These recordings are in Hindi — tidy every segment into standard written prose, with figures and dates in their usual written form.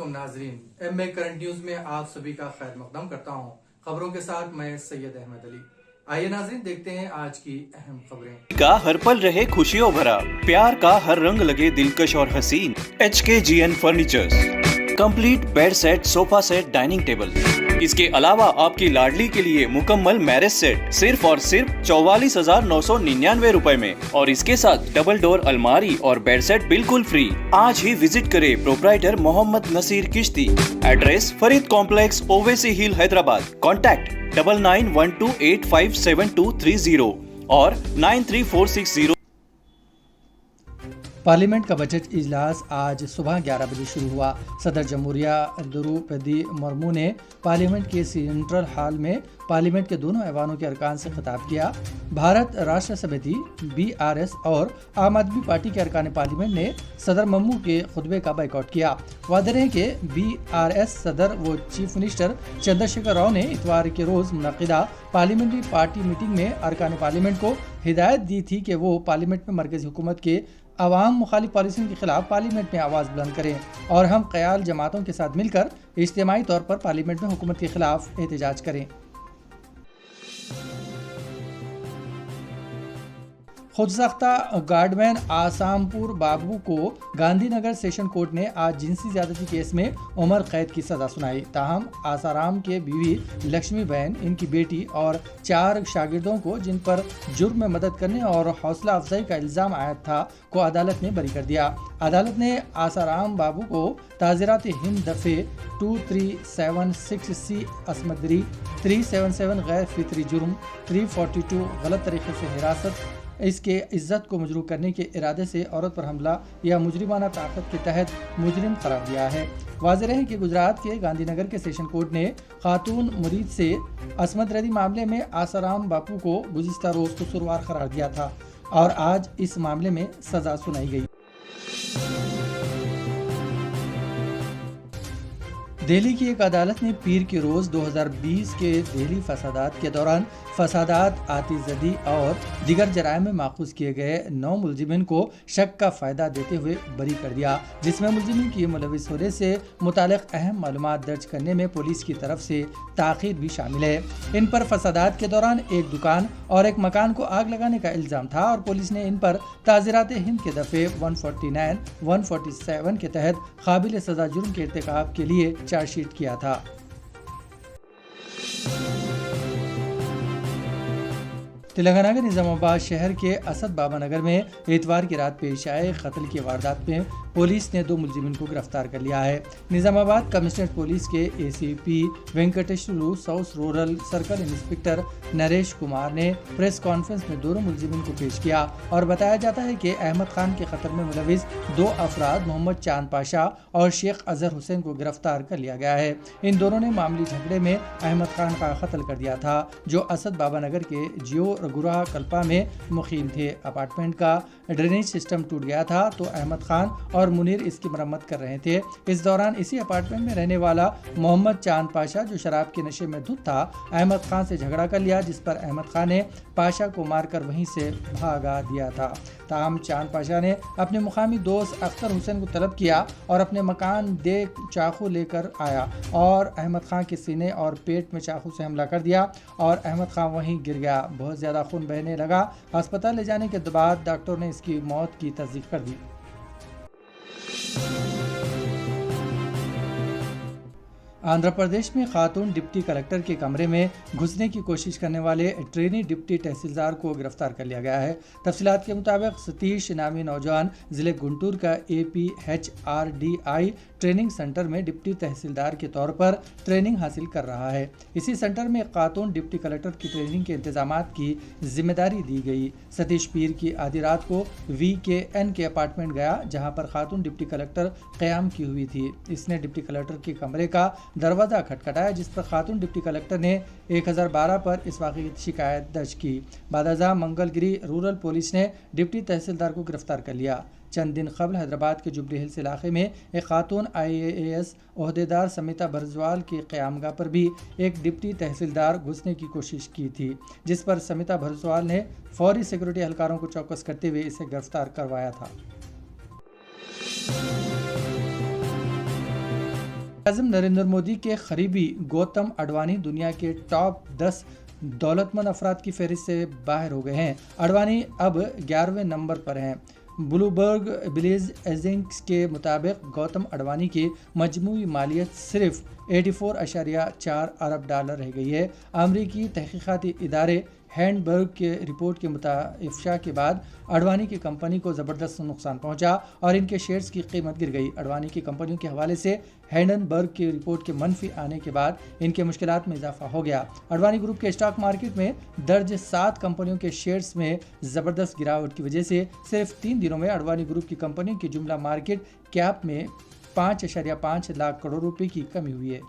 नाजरीन, एमए करंट न्यूज में आप सभी का खैर मकदम करता हूं। खबरों के साथ मैं सैयद अहमद अली। आइए नाजरीन, देखते हैं आज की अहम खबरें। का हर पल रहे खुशियों भरा, प्यार का हर रंग लगे दिलकश और हसीन। HKGN furnitures, complete bed set, sofa set, dining table. इसके अलावा आपकी लाडली के लिए मुकम्मल मैरिज सेट सिर्फ और सिर्फ 44,999 रुपए में, और इसके साथ डबल डोर अलमारी और बेड सेट बिल्कुल फ्री। आज ही विजिट करें प्रोप्राइटर मोहम्मद नसीर किश्ती। एड्रेस फरीद कॉम्प्लेक्स, ओवैसी हिल, हैदराबाद। कॉन्टैक्ट 9912857230 और 93460। पार्लियामेंट का बजट इजलास आज सुबह 11 बजे शुरू हुआ। सदर जमहूरिया द्रौपदी मुर्मू ने पार्लियामेंट के सेंट्रल हॉल में पार्लियामेंट के दोनों ऐवानों के अरकान से खिताब किया। भारत राष्ट्र समिति, BRS और आम आदमी पार्टी के अरकान पार्लियामेंट ने सदर मम्मू के खुतबे का बाइकआउट किया। वादे रहे कि BRS सदर व चीफ मिनिस्टर चंद्रशेखर राव ने इतवार के रोज मुनक़िदा पार्लियामेंट्री पार्टी मीटिंग में अरकान पार्लियामेंट को हिदायत दी थी कि वो पार्लियामेंट में मरकज़ी हुकूमत के अवाम मुखालिफ पॉलिसियों के खिलाफ पार्लियामेंट में आवाज़ बुलंद करें और हम क़याल जमातों के साथ मिलकर इज्तिमाई तौर पर पार्लियामेंट में हुकूमत के खिलाफ एहतजाज करें। खुद सख्ता गार्डमैन आसामपुर बाबू को गांधीनगर सेशन कोर्ट ने आज जिनसी ज्यादती केस में उम्र कैद की सजा सुनाई। ताहम आसाराम के बीवी लक्ष्मी बहन, इनकी बेटी और 4 शागिर्दों को जिन पर जुर्म में मदद करने और हौसला अफजाई का इल्ज़ाम आयद था को अदालत ने बरी कर दिया। अदालत ने आसाराम बाबू को ताज़ीरात हिंद दफ़े 2376C असमदरी, 377 गैर फितरी जुर्म, 342 गलत तरीके से हिरासत, इसके इज्जत को मजरूह करने के इरादे से औरत पर हमला या मुजरिमाना ताकत के तहत मुजरिम करार दिया है। वाज़ेह रहे कि गुजरात के गांधीनगर के सेशन कोर्ट ने खातून मुरीद से असमत रदी मामले में आसाराम बापू को गुज़िश्ता रोज़ कसूरवार करार दिया था और आज इस मामले में सज़ा सुनाई गई। दिल्ली की एक अदालत ने पीर के रोज़ 2020 के दिल्ली फसादात के दौरान फसादात, आतिशज़दी और दीगर जराइम में माखूज़ किए गए 9 मुलजिमिन को शक का फ़ायदा देते हुए बरी कर दिया, जिसमें मुलजिमिन की मुलविस होने से मुतालिक अहम मालूमात दर्ज करने में पुलिस की तरफ से ताख़ीर भी शामिल है। इन पर फसादात के दौरान एक दुकान और एक मकान को आग लगाने का इल्ज़ाम था और पुलिस ने इन पर ताज़ीरात हिंद के दफ़े 149, 147 के तहत काबिल सज़ा जुर्म के इर्तिकाब के लिए चार्जशीट किया था। तेलंगाना के निज़ामाबाद शहर के असद बाबा नगर में इतवार की रात पेश आए कत्ल की वारदात में पुलिस ने 2 मुलजिमिन को गिरफ्तार कर लिया है। निज़ामाबाद कमिश्नरेट पुलिस के ACP Venkateswarlu, south rural circle inspector Naresh Kumar ने प्रेस कॉन्फ्रेंस में दोनों मुलजिमिन को पेश किया और बताया जाता है कि अहमद खान के कत्ल में मुलविस 2 अफराद मोहम्मद चांद पाशा और शेख अजहर हुसैन को गिरफ्तार कर लिया गया है। इन दोनों ने मामूली झगड़े में अहमद खान का कत्ल कर दिया था, जो असद बाबा नगर के जियो रघुराह कल्पा में मुकीम थे। अपार्टमेंट का ड्रेनेज सिस्टम टूट गया था तो अहमद खान और मुनीर इसकी मरम्मत कर रहे थे। इस दौरान इसी अपार्टमेंट में रहने वाला मोहम्मद चांद पाशा, जो शराब के नशे में धुत था, अहमद खान से झगड़ा कर लिया, जिस पर अहमद खान ने पाशा को मारकर वहीं से भागा दिया था। ताहम चांद पाशा ने अपने मुकामी दोस्त अख्तर हुसैन को तलब किया और अपने मकान देख चाकू लेकर आया और अहमद खान के सीने और पेट में चाकू से हमला कर दिया और अहमद खान वहीं गिर गया। बहुत ज़्यादा खून बहने लगा। अस्पताल ले जाने के बाद डॉक्टर ने इसकी मौत की तस्दीक कर दी। आंध्र प्रदेश में खातून डिप्टी कलेक्टर के कमरे में घुसने की कोशिश करने वाले ट्रेनी डिप्टी तहसीलदार को गिरफ्तार कर लिया गया है। तफसीलात के मुताबिक सतीश नामी नौजवान जिले गुंटूर का APHRDI ट्रेनिंग सेंटर में डिप्टी तहसीलदार के तौर पर ट्रेनिंग हासिल कर रहा है। इसी सेंटर में खातून डिप्टी कलेक्टर की ट्रेनिंग के इंतजामात की जिम्मेदारी दी गई। सतीश पीर की आधी रात को VKN के अपार्टमेंट गया, जहां पर खातून डिप्टी कलेक्टर क़याम की हुई थी। इसने डिप्टी कलेक्टर के कमरे का दरवाज़ा खटखटाया, जिस पर खातून डिप्टी कलेक्टर ने 1012 पर इस वाक़े की शिकायत दर्ज की। बादाजा मंगलगिरी रूरल पुलिस ने डिप्टी तहसीलदार को गिरफ्तार कर लिया। चंद दिन कबल हैदराबाद के जुबली हिल्स इलाके में एक खातून IAS ओहदेदार समिता भरजवाल की क़यामगाह पर भी एक डिप्टी तहसीलदार घुसने की कोशिश की थी, जिस पर समिता भरजवाल ने फौरी सिक्योरिटी एहलकारों को चौकस करते हुए इसे गिरफ्तार करवाया था। आज़म नरेंद्र मोदी के करीबी गौतम अडवाणी दुनिया के टॉप 10 दौलतमंद अफराद की फहरिस्त से बाहर हो गए हैं। अडवाणी अब 11वें नंबर पर हैं। ब्लूमबर्ग बिलीज एजेंट्स के मुताबिक गौतम अडवाणी की मजमूई मालियत सिर्फ 84.4 अरब डॉलर रह गई है। अमरीकी तहकीकाती इदारे हैंडबर्ग के रिपोर्ट के मुताबिक के बाद अडवाणी की कंपनी को ज़बरदस्त नुकसान पहुंचा और इनके शेयर्स की कीमत गिर गई। अडवाणी की कंपनियों के हवाले से हैंडनबर्ग की रिपोर्ट के मनफी आने के बाद इनके मुश्किलात में इजाफा हो गया। अडवाणी ग्रुप के स्टॉक मार्केट में दर्ज 7 कंपनियों के शेयर्स में ज़बरदस्त गिरावट की वजह से सिर्फ 3 दिनों में अडवाणी ग्रुप की कंपनियों की जुमला मार्केट कैप में 5.5 लाख करोड़ रुपए की कमी हुई है।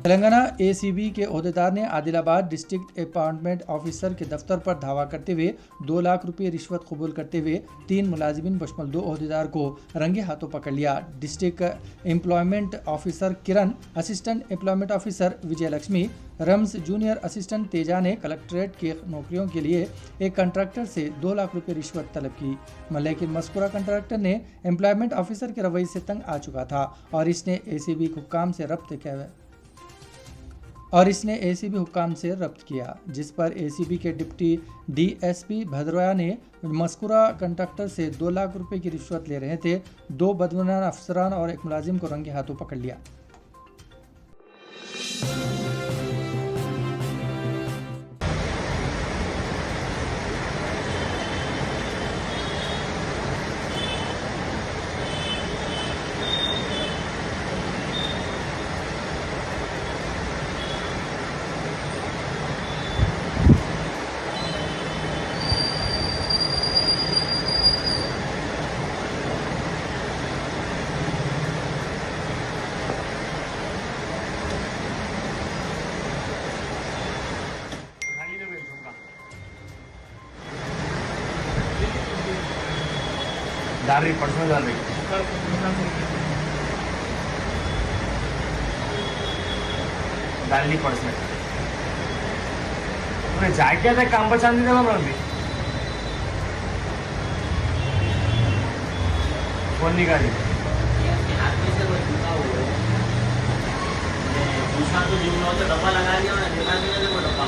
तेलंगाना एसीबी के ओहदेदार ने आदिलाबाद डिस्ट्रिक्ट अपॉइंटमेंट ऑफिसर के दफ्तर पर धावा करते हुए 2 लाख रुपए रिश्वत कबूल करते हुए 3 मुलाजिमिन बशमल 2 ओहदेदार को रंगे हाथों पकड़ लिया। डिस्ट्रिक्ट एम्प्लॉयमेंट ऑफिसर किरण, असिस्टेंट एम्प्लॉयमेंट ऑफिसर विजय लक्ष्मी, रम्स जूनियर असिस्टेंट तेजा ने कलेक्ट्रेट के नौकरियों के लिए एक कंट्रैक्टर से 2 लाख रुपए रिश्वत तलब की, लेकिन मज़कूरा कंट्रैक्टर ने एम्प्लॉयमेंट ऑफिसर के रवैये से तंग आ चुका था और इसने एसीबी हुक्काम से रब्त किया, जिस पर एसीबी के डिप्टी डीएसपी भद्रोया ने मज़कूरा कंट्रैक्टर से 2 लाख रुपए की रिश्वत ले रहे थे 2 बदगुमान अफसरान और एक मुलाजिम को रंगे हाथों पकड़ लिया। दारी पर्सनल दारी दाली पर्सनल मैं जाके आता काम पर चांदी देना मरती कौन निकाली दूसरा तो जीवन होता डब्बा लगा दिया ना निकाल दिया देखो डब्बा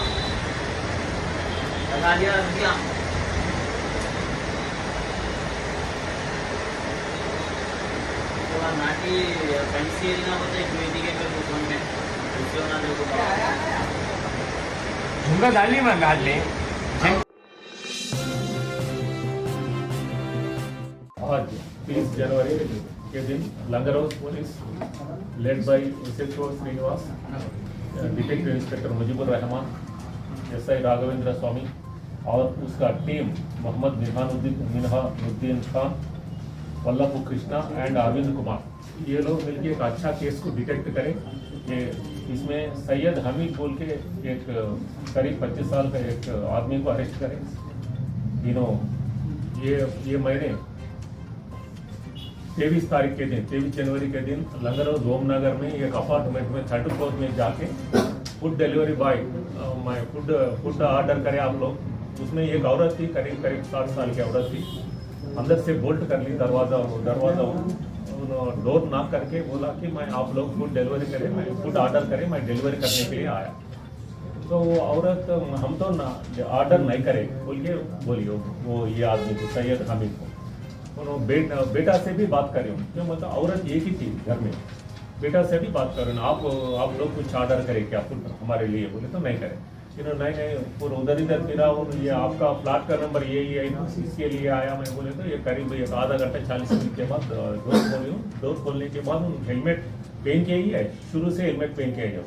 लगा दिया रख दिया नाटी पेंसी ना बताए क्यों के पे फोन में क्यों ना देखो झुमका डाली मैं डाल ले आज 30 जनवरी के दिन Langar House police led by SHO Srinivas, detective inspector Mujibur Rahman, SI Raghavendra Swamy और उसका टीम मोहम्मद मिनहानुद्दीन खान, वल्लभ कृष्णा एंड अरविंद कुमार, ये लोग मिलकर एक अच्छा केस को डिटेक्ट करें। ये इसमें सैयद हमीद बोल के एक करीब 25 साल का एक आदमी को अरेस्ट करें। ये महीने 23 तारीख के दिन 23 जनवरी के दिन लंगर हाउस ओमनगर में एक अपार्टमेंट में 3rd फ्लोर में जाके food delivery boy food order करें आप लोग। उसमें एक औरत थी, करीब 60 साल की औरत थी। अंदर से बोल्ट कर ली दरवाज़ा डोर नॉक करके बोला कि मैं आप लोग फूड डिलीवरी करें, मैं फूड ऑर्डर करें, मैं डिलीवरी करने के लिए आया। तो वो औरत हम तो ना ऑर्डर नहीं करें बोल के बोलिए वो ये आदमी को सैयद हामिद को बेटा से भी बात करें क्यों, मतलब औरत एक ही थी घर में, बेटा से भी बात करें आप लोग कुछ ऑर्डर करें क्या फूड हमारे लिए, बोले तो नहीं करें। नहीं पूरा उधर इधर फिरा, ये आपका फ्लैट का नंबर यही है ना, इसके लिए आया मैं, बोले तो ये करीब एक आधा घंटा 40 मिनट के बाद डोर खोली हूँ। डोर खोलने के बाद हेलमेट पहन के ही है, शुरू से हेलमेट पहन के है।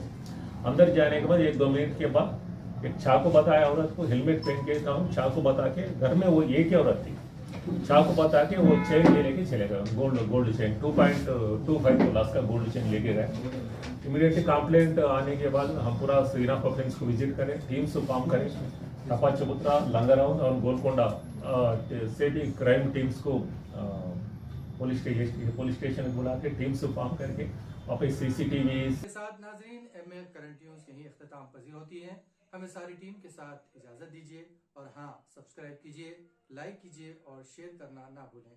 अंदर जाने के बाद 1-2 मिनट के बाद एक चाकू बताया औरत को, हेलमेट पहन के था, चाकू बता के घर में वो एक ही औरत थी, चाकू बता के वो चेन ले लेके चले गए, गोल्ड चेन 2.25 तोलास का गोल्ड चेन लेके गए। इमीडिएटली कंप्लेंट आने के बाद हम पूरा श्रीराम ऑफेंस को विजिट करें, टीम्स को फॉर्म करें, टपा चबूतरा, लंगर हाउस और गोलकोंडा से भी क्राइम टीम्स को पुलिस स्टेशन बुला के टीम्स को फॉर्म करके वापस सीसीटीवी के साथ नाजरीन एमए करंट न्यूज़ यहीं इख्तिताम पजीर होती है। हमें सारी टीम के साथ इजाज़त दीजिए और हाँ, सब्सक्राइब कीजिए, लाइक कीजिए और शेयर करना ना भूलें।